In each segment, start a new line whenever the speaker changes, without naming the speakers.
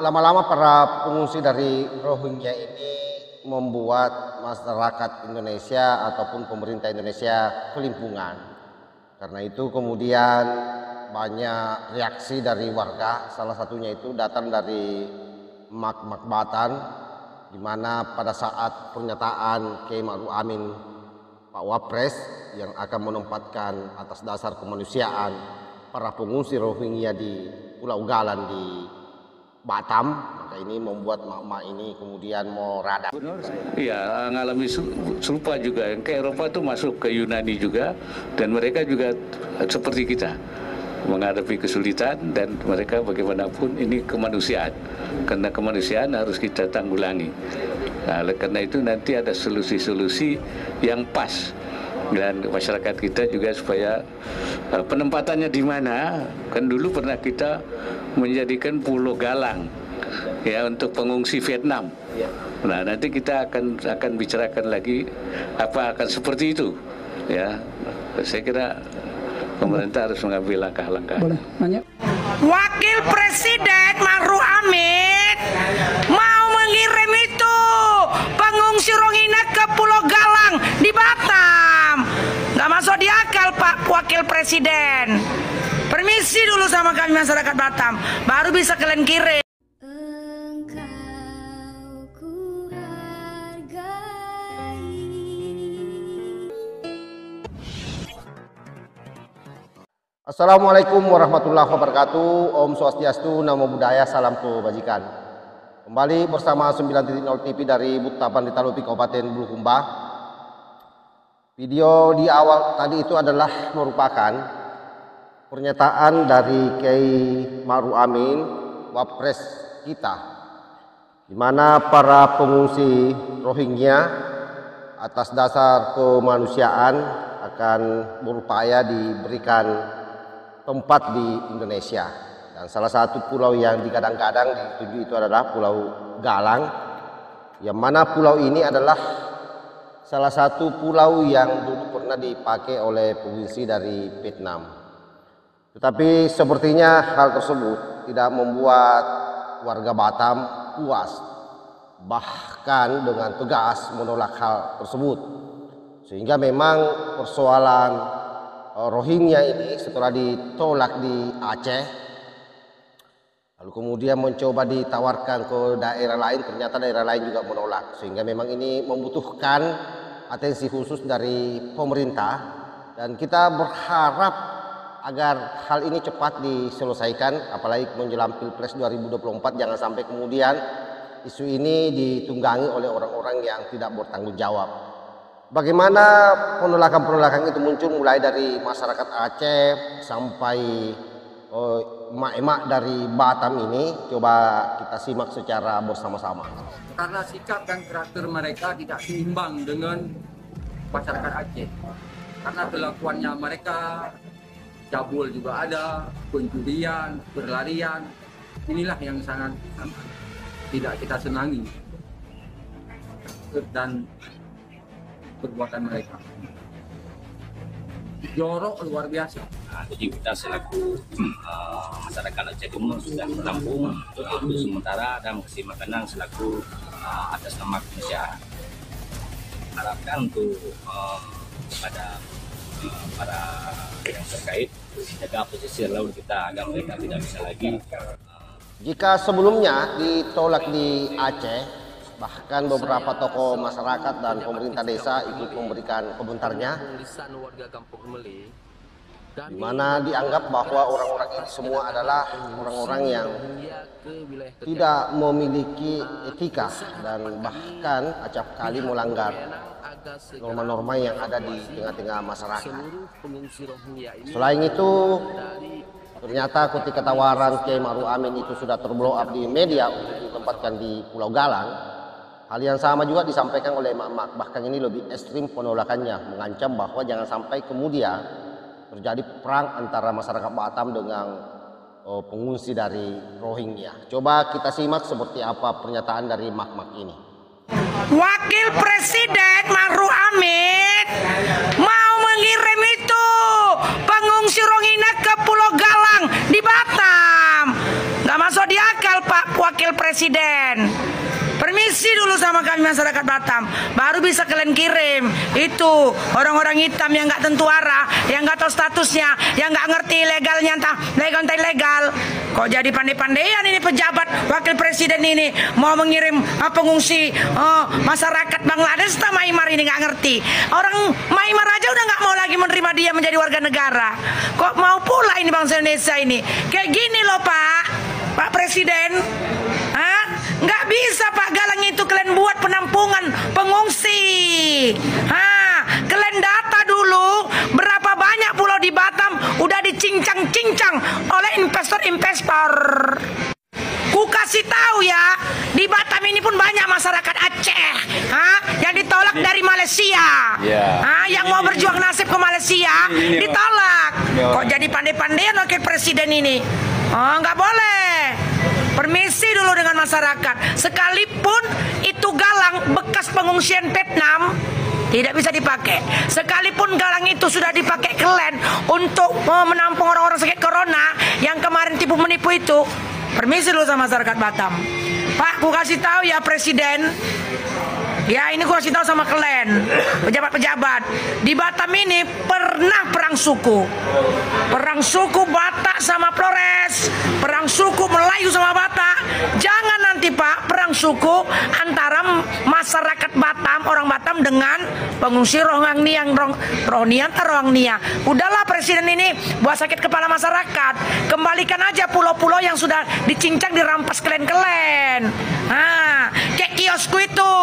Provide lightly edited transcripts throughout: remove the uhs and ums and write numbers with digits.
Lama-lama para pengungsi dari Rohingya ini membuat masyarakat Indonesia ataupun pemerintah Indonesia kelimpungan. Karena itu kemudian banyak reaksi dari warga, salah satunya itu datang dari Mak Batam, di mana pada saat pernyataan Kiai Ma'ruf Amin Pak Wapres yang akan menempatkan atas dasar kemanusiaan para pengungsi Rohingya di Pulau Galan di Batam, maka ini membuat mak-mak ini kemudian mau radang.
Iya, ngalami serupa juga. Yang ke Eropa itu masuk ke Yunani juga, dan mereka juga seperti kita menghadapi kesulitan, dan mereka bagaimanapun ini kemanusiaan. Karena kemanusiaan harus kita tanggulangi. Nah, karena itu nanti ada solusi-solusi yang pas. Dan masyarakat kita juga supaya penempatannya di mana. Kan dulu pernah kita menjadikan Pulau Galang ya untuk pengungsi Vietnam. Nah, nanti kita akan bicarakan lagi apa akan seperti itu ya. Saya kira pemerintah harus mengambil langkah-langkah.
Wakil Presiden Ma'ruf Amin mau mengirim itu pengungsi Rohingya ke Pulau Galang di Batam. Nggak masuk di akal, Pak Wakil Presiden. Permisi dulu sama kami masyarakat Batam, baru bisa kalian kirim.
Assalamualaikum warahmatullahi wabarakatuh. Om Swastiastu, Namo Buddhaya, salam kebajikan. Kembali bersama 9.0 TV dari Butapan di Talupi, Kabupaten Bulukumba. Video di awal tadi itu adalah merupakan pernyataan dari Kiai Ma'ruf Amin, Wapres kita, di mana para pengungsi Rohingya atas dasar kemanusiaan akan berupaya diberikan tempat di Indonesia, dan salah satu pulau yang digadang-gadang dituju itu adalah Pulau Galang, yang mana pulau ini adalah salah satu pulau yang dulu pernah dipakai oleh pengungsi dari Vietnam. Tetapi sepertinya hal tersebut tidak membuat warga Batam puas, bahkan dengan tegas menolak hal tersebut, sehingga memang persoalan Rohingya ini setelah ditolak di Aceh, lalu kemudian mencoba ditawarkan ke daerah lain, ternyata daerah lain juga menolak, sehingga memang ini membutuhkan atensi khusus dari pemerintah, dan kita berharap agar hal ini cepat diselesaikan, apalagi menjelang Pilpres 2024, jangan sampai kemudian isu ini ditunggangi oleh orang-orang yang tidak bertanggung jawab. Bagaimana penolakan-penolakan itu muncul mulai dari masyarakat Aceh sampai emak-emak dari Batam ini, coba kita simak secara bersama-sama.
Karena sikap dan karakter mereka tidak seimbang dengan masyarakat Aceh. Karena kelakuannya mereka cabul juga ada, pencurian, berlarian. Inilah yang sangat tidak kita senangi. Dan perbuatan mereka jorok luar biasa.
Jadi kita selaku masyarakat Aceh Timur sudah menampung untuk sementara dan kasih makanan selaku atas nama kemanusiaan. Harapkan untuk pada para yang terkait jaga posisi laut kita agar mereka tidak bisa lagi.
Jika sebelumnya ditolak di Aceh, bahkan beberapa tokoh masyarakat dan pemerintah desa ikut memberikan komentarnya, di mana dianggap bahwa orang-orang ini semua adalah orang-orang yang tidak memiliki etika dan bahkan acap kali melanggar norma-norma yang ada di tengah-tengah masyarakat. Selain itu, ternyata ketika tawaran Kiai Ma'ruf Amin itu sudah terblow up di media untuk ditempatkan di Pulau Galang, hal yang sama juga disampaikan oleh emak-emak, bahkan ini lebih ekstrim penolakannya, mengancam bahwa jangan sampai kemudian terjadi perang antara masyarakat Batam dengan pengungsi dari Rohingya. Coba kita simak seperti apa pernyataan dari emak-emak ini.
Wakil Presiden Ma'ruf Amin mau mengirim itu pengungsi Rohingya ke Pulau Galang di Batam. Nggak masuk di akal, Pak Wakil Presiden. Permisi dulu sama kami masyarakat Batam, baru bisa kalian kirim itu orang-orang hitam yang nggak tentu arah, yang nggak tahu statusnya, yang nggak ngerti legalnya, entah legal entah ilegal. Kok jadi pandai-pandaian ini pejabat Wakil Presiden ini mau mengirim pengungsi masyarakat Bangladesh sama Myanmar ini nggak ngerti. Orang Myanmar aja udah nggak mau lagi menerima dia menjadi warga negara. Kok mau pula ini bangsa Indonesia ini? Kayak gini loh Pak Presiden. Nggak bisa Pak Galang itu kalian buat penampungan pengungsi. Kalian data dulu berapa banyak pulau di Batam udah dicincang-cincang oleh investor-investor. Ku kasih tahu ya, di Batam ini pun banyak masyarakat Aceh yang ditolak dari Malaysia. Yang mau berjuang nasib ke Malaysia ditolak. Kok jadi pandai-pandaian Wakil Presiden ini? Nggak boleh. Permisi dulu dengan masyarakat. Sekalipun itu Galang bekas pengungsian Vietnam tidak bisa dipakai. Sekalipun Galang itu sudah dipakai kalian untuk menampung orang-orang sakit corona yang kemarin tipu menipu itu. Permisi dulu sama masyarakat Batam. Pak, ku kasih tahu ya Presiden. Ya ini ku kasih tahu sama kalian, pejabat-pejabat. Di Batam ini pernah perang suku. Perang suku Batak sama Flores. Perang suku Melayu sama Batak. Jangan nanti Pak, perang suku antara masyarakat Batam, orang Batam dengan pengungsi Rohingya. Udahlah Presiden ini buat sakit kepala masyarakat. Kembalikan aja pulau-pulau yang sudah dicincang, dirampas kalian. Kayak kiosku itu.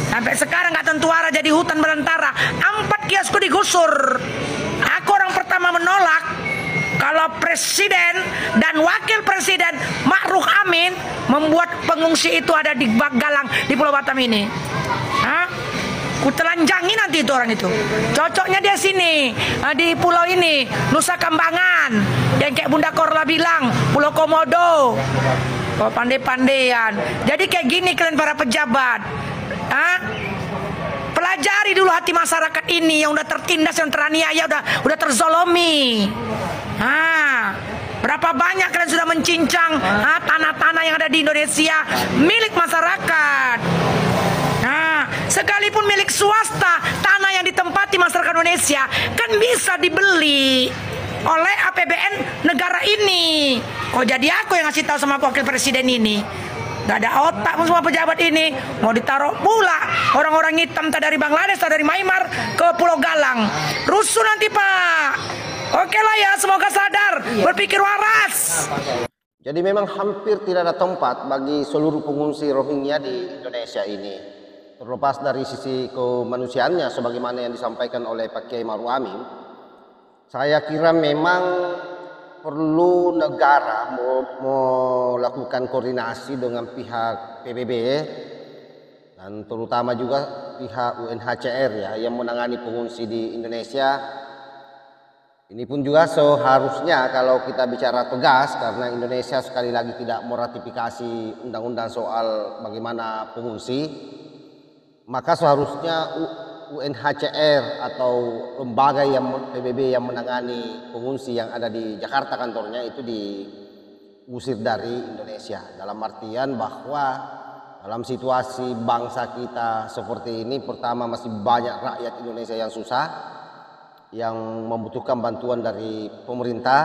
Sampai sekarang nggak tentu arah jadi hutan belantara. 4 kiosku digusur. Aku orang pertama menolak kalau Presiden dan Wakil Presiden Ma'ruf Amin membuat pengungsi itu ada di Galang di Pulau Batam ini. Ku telanjangi nanti itu orang itu. Cocoknya dia sini di pulau ini, Nusa Kambangan, yang kayak Bunda Korla bilang, Pulau Komodo. Oh, pandai-pandaian. Jadi kayak gini kalian para pejabat. Pelajari dulu hati masyarakat ini yang udah tertindas, yang teraniaya, udah terzolomi. Berapa banyak kalian sudah mencincang tanah-tanah yang ada di Indonesia milik masyarakat. Sekalipun milik swasta, tanah yang ditempati masyarakat Indonesia kan bisa dibeli oleh APBN negara ini. Kok jadi aku yang ngasih tahu sama Wakil Presiden ini? Gak ada otak semua pejabat ini. Mau ditaruh pula orang-orang hitam tak dari Bangladesh, tak dari Myanmar ke Pulau Galang. Rusuh nanti Pak. Oke lah ya, semoga sadar, berpikir waras.
Jadi memang hampir tidak ada tempat bagi seluruh pengungsi Rohingya di Indonesia ini. Terlepas dari sisi kemanusiaannya sebagaimana yang disampaikan oleh Pak Kiai Ma'ruf Amin, saya kira memang perlu negara melakukan koordinasi dengan pihak PBB dan terutama juga pihak UNHCR ya yang menangani pengungsi di Indonesia. Ini pun juga seharusnya kalau kita bicara tegas, karena Indonesia sekali lagi tidak meratifikasi undang-undang soal bagaimana pengungsi, maka seharusnya UNHCR atau lembaga yang PBB yang menangani pengungsi yang ada di Jakarta kantornya itu diusir dari Indonesia. Dalam artian bahwa dalam situasi bangsa kita seperti ini, pertama masih banyak rakyat Indonesia yang susah, yang membutuhkan bantuan dari pemerintah.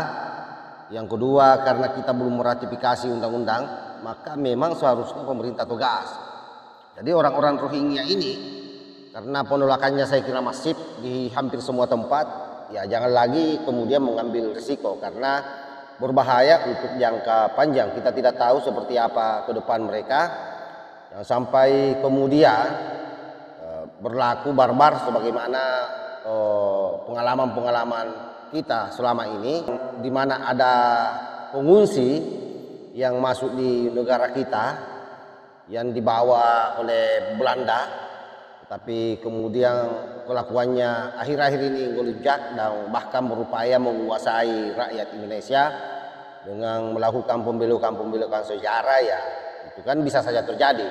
Yang kedua, karena kita belum meratifikasi undang-undang, maka memang seharusnya pemerintah tegas. Jadi orang-orang Rohingya ini, karena penolakannya saya kira masif di hampir semua tempat, ya jangan lagi kemudian mengambil risiko karena berbahaya untuk jangka panjang. Kita tidak tahu seperti apa ke depan mereka, yang sampai kemudian berlaku barbar sebagaimana pengalaman-pengalaman kita selama ini, di mana ada pengungsi yang masuk di negara kita yang dibawa oleh Belanda, tapi kemudian kelakuannya akhir-akhir ini ngelunjak dan bahkan berupaya menguasai rakyat Indonesia dengan melakukan pembelokan-pembelokan sejarah. Ya itu kan bisa saja terjadi,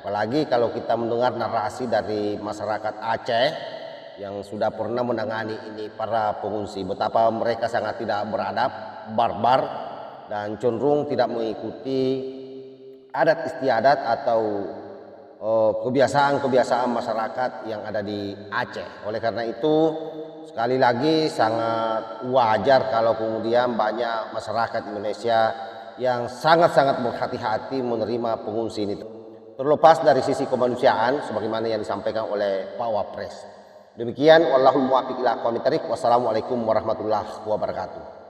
apalagi kalau kita mendengar narasi dari masyarakat Aceh yang sudah pernah menangani ini para pengungsi, betapa mereka sangat tidak beradab, barbar, dan cenderung tidak mengikuti adat istiadat atau kebiasaan-kebiasaan masyarakat yang ada di Aceh. Oleh karena itu, sekali lagi sangat wajar kalau kemudian banyak masyarakat Indonesia yang sangat-sangat berhati-hati menerima pengungsi ini. Terlepas dari sisi kemanusiaan sebagaimana yang disampaikan oleh Pak Wapres. Demikian, wallahul muwaffiq ila aqwamit thoriq. Wassalamualaikum warahmatullahi wabarakatuh.